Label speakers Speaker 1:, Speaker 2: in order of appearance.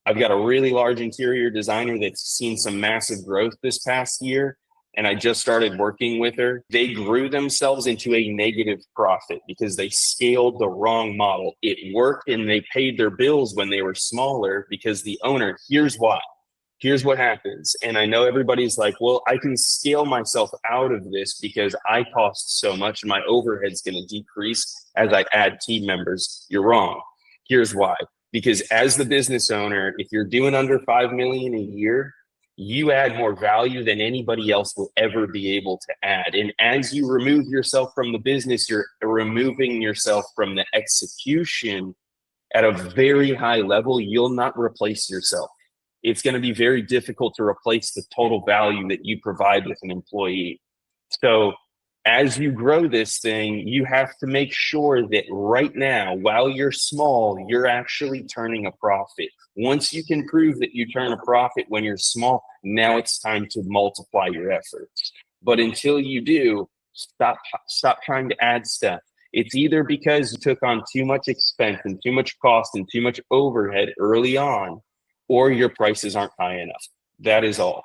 Speaker 1: I've got a really large interior designer that's seen some massive growth this past year, and I just started working with her. They grew themselves into a negative profit because they scaled the wrong model. It worked and they paid their bills when they were smaller because the owner, here's why. Here's what happens. And I know everybody's like, well, I can scale myself out of this because I cost so much and my overhead's going to decrease as I add team members. You're wrong. Here's why. Because as the business owner, if you're doing under 5 million a year, you add more value than anybody else will ever be able to add. And as you remove yourself from the business, you're removing yourself from the execution at a very high level. You'll not replace yourself. It's going to be very difficult to replace the total value that you provide with an employee. So as you grow this thing, you have to make sure that right now, while you're small, you're actually turning a profit. Once you can prove that you turn a profit when you're small, now it's time to multiply your efforts. But until you do, stop trying to add stuff. It's either because you took on too much expense and too much cost and too much overhead early on, or your prices aren't high enough. That is all.